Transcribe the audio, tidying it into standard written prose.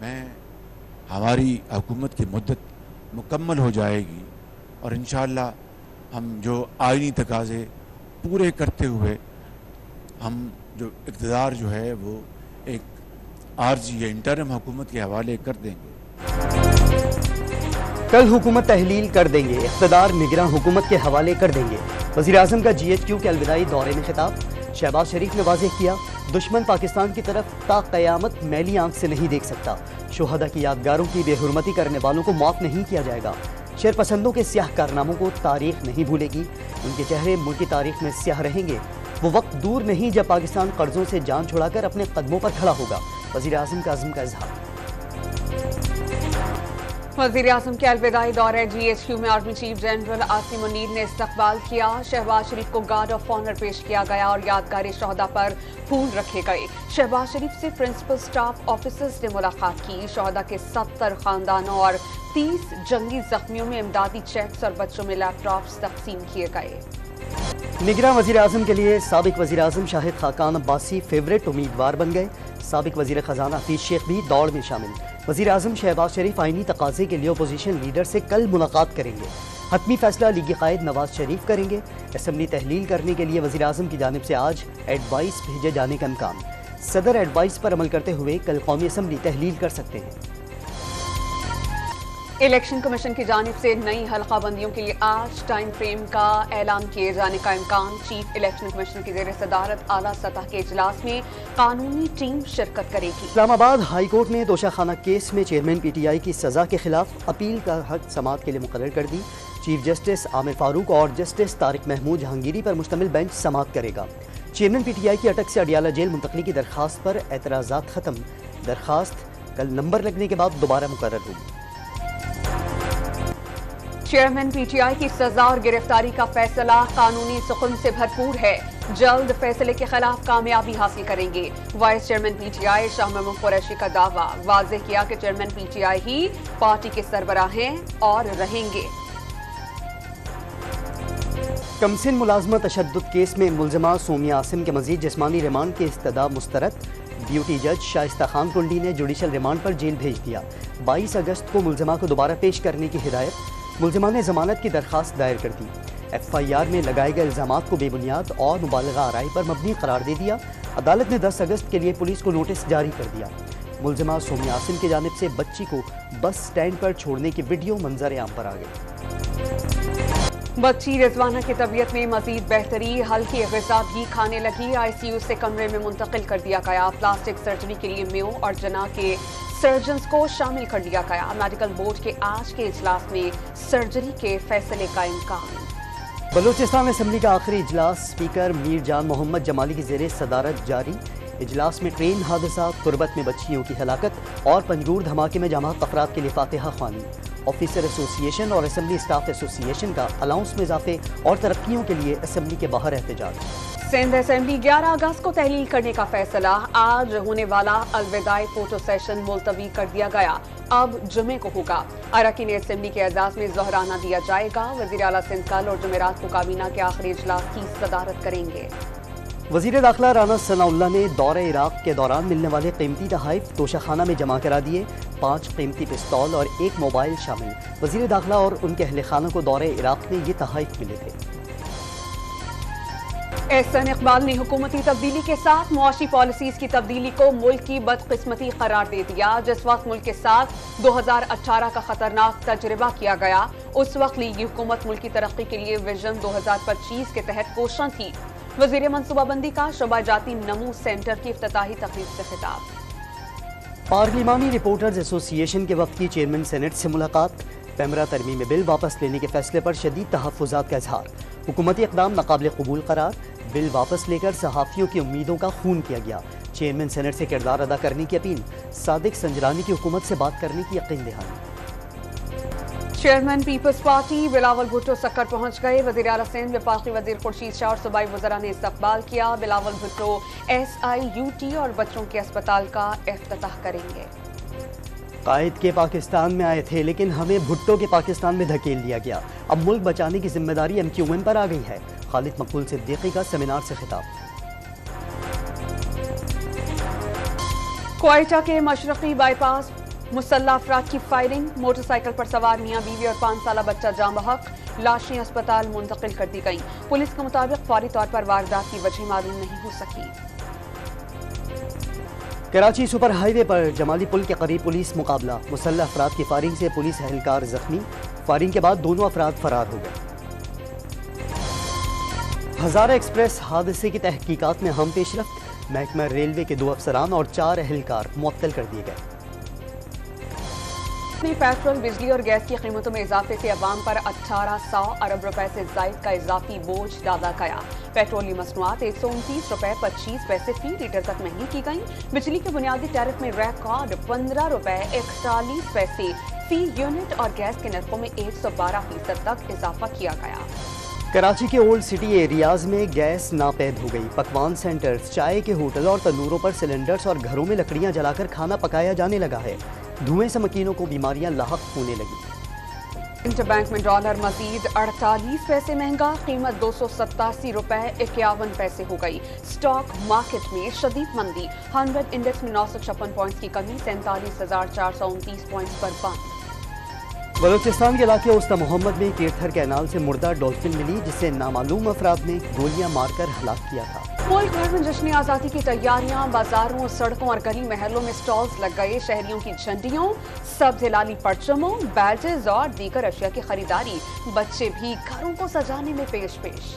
में हमारी हुकूमत की मुद्दत मुकम्मल हो जाएगी और इंशाअल्लाह हम जो आईनी तकाज़े पूरे करते हुए हम जो इक़्तिदार जो है वो एक आर्जी या इंटरिम हुकूमत के हवाले कर देंगे। कल हुकूमत तहलील कर देंगे, इक़्तिदार निगरान हुकूमत के हवाले कर देंगे। वज़ीर-ए-आज़म का GHQ के अलविदाई दौरे में खिताब। शहबाज शरीफ ने वाज़ेह किया, दुश्मन पाकिस्तान की तरफ ता क़यामत मैली आंख से नहीं देख सकता। शुहदा की यादगारों की बेहुरमती करने वालों को माफ़ नहीं किया जाएगा। शेरपसंदों के स्याह कारनामों को तारीख नहीं भूलेगी। उनके चेहरे मुल्क की तारीख में स्याह रहेंगे। वो वक्त दूर नहीं जब पाकिस्तान कर्जों से जान छुड़ाकर अपने कदमों पर खड़ा होगा। वज़ीर-ए-आज़म का अज़्म का इज़हार। वज़ीर-ए-आज़म के अलविदाई दौरे GHQ में army chief general Asim Munir ने इस्तकबाल किया। शहबाज शरीफ को गार्ड ऑफ ऑनर पेश किया गया और यादगार शोहदा पर फूल रखे गए। शहबाज शरीफ से प्रिंसिपल स्टाफ ऑफिसर्स ने मुलाकात की। शोहदा के 70 खानदानों और 30 जंगी जख्मियों में इमदादी चेक्स और बच्चों में लैपटॉप्स तकसीम किए गए। निगरान वज़ीर-ए-आज़म के लिए साबिक वज़ीर-ए-आज़म शाहिद खाकान अब्बासी फेवरेट उम्मीदवार बन गए। साबिक वज़ीर ख़जाना हफीज़ शेख भी दौड़ में शामिल। वज़ीर-ए-आज़म शहबाज शरीफ आईनी तकाज़े के लिए अपोजिशन लीडर से कल मुलाकात करेंगे। हतमी फैसला लीगी कायद नवाज शरीफ करेंगे। असम्बली तहलील करने के लिए वज़ीर-ए-आज़म की जानिब से आज एडवाइस भेजे जाने का इम्कान। सदर एडवाइस पर अमल करते हुए कल कौमी असम्बली तहलील कर सकते हैं। इलेक्शन कमीशन की जानिब से नई हल्का बंदियों के लिए आज टाइम फ्रेम का ऐलान किए जाने का इम्कान। चीफ इलेक्शन कमिश्नर की ज़ेर सदारत आला सतह के इजलास में कानूनी टीम शिरकत करेगी। इस्लामाबाद हाई कोर्ट ने तोशाखाना केस में चेयरमैन PTI की सजा के खिलाफ अपील का हक समाअत के लिए मुकर्रर कर दी। चीफ जस्टिस आमिर फारूक और जस्टिस तारिक महमूद जहांगीरी पर मुश्तमिल बेंच समाअत करेगा। चेयरमैन PTI की अटक से अडियाला जेल मुंतकली की दरखास्त पर एतराज़ात खत्म। दरखास्त कल नंबर लगने के बाद दोबारा मुकर्रर होगी। चेयरमैन PTI की सजा और गिरफ्तारी का फैसला कानूनी सुकून से भरपूर है। जल्द फैसले के खिलाफ कामयाबी हासिल करेंगे। Vice chairman PTI Shah Mahmood Qureshi का दावा। वाज़ेह किया कि चेयरमैन PTI ही पार्टी के सरबराह हैं और रहेंगे। कमसिन मुलाजमत तशद्दुद केस में मुलजमा सोमिया आसिम के मजीद जिस्मानी रिमांड के इस्तदा मुस्तरद। ड्यूटी जज शाइस्ता खान टुंडी ने जुडिशल रिमांड पर जेल भेज दिया। 22 अगस्त को मुलजमा को दोबारा पेश करने की हिदायत। मुलजमा ने जमानत की दरखास्त दायर कर दी। FIR में लगाए गए इल्जामात को बेबुनियाद और मुबालगा आराई पर मबनी करार दे दिया। अदालत ने 10 अगस्त के लिए पुलिस को नोटिस जारी कर दिया। मुलजमा सोमिया आसिम की जानिब से बच्ची को बस स्टैंड पर छोड़ने की वीडियो मंजर आम पर आ गई। बच्ची रिजवाना की तबीयत में मजीद बेहतरी। हल्की ग़िज़ा भी खाने लगी। ICU से कमरे में मुंतकिल कर दिया गया। प्लास्टिक सर्जरी के लिए म्यो और जना के सर्जन्स को शामिल कर लिया गया। मेडिकल बोर्ड के आज के इजलास में सर्जरी के फैसले का इम्कान। बलूचिस्तान असम्बली का आखिरी इजलास स्पीकर मीर जान मोहम्मद जमाली की ज़ेरे सदारत जारी। इजलास में ट्रेन हादसा, तुरबत में बच्चियों की हलाकत और पंजगूर धमाके में जमात अफराद के लिए फातिहा ख्वानी। ऑफिसर एसोसिएशन और असम्बली स्टाफ एसोसिएशन का अलाउंस में इजाफे और तरक्कियों के लिए असम्बली के बाहर एहतजाज। सिंध असेंबली 11 अगस्त को तहलील करने का फैसला। आज होने वाला अलविदाई फोटो सेशन मुलतवी कर दिया गया। अब जुमे को होगा। अरकान असेंबली के एजाज में ज़ोहराना दिया जाएगा। वज़ीर आला सिंध कल और जुमेरात को काबीना के आखिरी इजलास की सदारत करेंगे। वज़ीर दाखिला राना सनाउल्लाह ने दौरे इराक के दौरान मिलने वाले कीमती तहाइफ तोशाखाना में जमा करा दिए। 5 कीमती पिस्तौल और 1 मोबाइल शामिल। वज़ीर दाखिला और उनके अहले खाना को दौरे इराक में ये तहाइफ मिले थे। एहसन इकबाल ने हुकूमती तब्दीली के साथ मुआशी पॉलिसीज की तब्दीली को मुल्क की बदकिस्मती करार दे दिया। जिस वक्त मुल्क के साथ 2018 का खतरनाक तजर्बा किया गया, उस वक्त लीगी हुकूमत मुल्क की तरक्की के लिए विजन 2025 के तहत कोशिश थी। वजीर मनसूबाबंदी का शोबा जाती नमू सेंटर की इफ्तिताही तकरीब से खिताब। पार्लिमानी रिपोर्टर्स एसोसिएशन के वफद की चेयरमैन सेनेट से मुलाकात। पैमरा तरमीम बिल वापस लेने के फैसले पर शदीद तहफ़्फ़ुज़ात का इजहार। हुकूमती इक़दाम नाक़ाबिल क़बूल करार। बिल वापस लेकर सहाफ़ियों की उम्मीदों का खून किया गया। चेयरमैन सेनेट से किरदार अदा करने की अपील। सादिक संजरानी की हुकूमत से बात करने की यकीन दहानी। Chairman Peoples Party Bilawal Bhutto Sukkur पहुंच गए। वज़ीर आला सिंध वफाकी वज़ीर खुर्शीद शाह और सूबाई वज़रा ने इस्तक़बाल किया। बिलावल भुट्टो SIUT और बच्चों के अस्पताल का इफ्तिताह करेंगे। कायद के पाकिस्तान में आए थे, लेकिन हमें भुट्टो के पाकिस्तान में धकेल दिया गया। अब मुल्क बचाने की जिम्मेदारी MQM पर आ गई है। खालिद मकबूल सिद्दीकी का सेमिनार से खिताब। क्वेटा के मशरक़ी बाईपास مسلح افراد کی فائرنگ، موٹر سائیکل پر سوار میاں بیوی اور 5 سالہ بچہ جاں بحق، لاشیں اسپتال منتقل کر دی گئیں۔ پولیس کے مطابق فوری طور پر واردات کی وجہ معلوم نہیں ہو سکی۔ کراچی سپر ہائی وے پر جمالی پل کے قریب پولیس مقابلہ، مسلح افراد کی فائرنگ سے پولیس اہلکار زخمی، فائرنگ کے بعد دونوں افراد فرار ہو گئے۔ ہزارہ ایکسپریس حادثے کی تحقیقات میں اہم پیش رفت، محکمہ ریلوے کے 2 افسران اور 4 اہلکار معطل کر دیے گئے۔ پیٹرول، بجلی اور گیس کی قیمتوں میں اضافے سے عوام پر 1800 ارب روپے سے زائد کا اضافی بوجھ ڈالا گیا۔ پیٹرولی مصنوعات 129 روپے 25 پیسے فی لیٹر تک مہنگی کی گئیں۔ بجلی کے بنیادی ٹیرف میں ریکارڈ 15 روپے 41 پیسے فی یونٹ اور گیس کے نرخوں میں 112% تک اضافہ کیا گیا۔ کراچی کے اولڈ سٹی ایریاز میں گیس ناپید ہو گئی۔ پکوان سینٹرز، چائے کے ہوٹل اور تندوروں پر سلنڈرز اور گھروں میں لکڑیاں جلا کر کھانا پکایا جانے لگا ہے۔ دھوئیں سے مکینوں کو بیماریاں لاحق ہونے لگی۔ انٹر بینک میں ڈالر مزید 48 پیسے مہنگا، قیمت 287 روپے 51 پیسے ہو گئی۔ سٹاک مارکیٹ میں شدید مندی، 100 انڈیکس میں 956 پوائنٹس کی کمی، 47,429 پوائنٹس پر بند۔ بلوچستان کے علاقے اوسطا محمد میں کیرتھر کینال سے مردہ ڈولفن ملی، جسے نامعلوم افراد نے گولیاں مار کر ہلاک کیا تھا۔ ملک بھر میں جشن آزادی کی تیاریاں، بازاروں، سڑکوں اور گلی محلوں میں سٹالز لگ گئے۔ شہریوں کی جھنڈیوں، سبز ہلالی پرچموں، بیجز اور دیگر اشیاء کی خریداری، بچے بھی گھروں کو سجانے میں پیش۔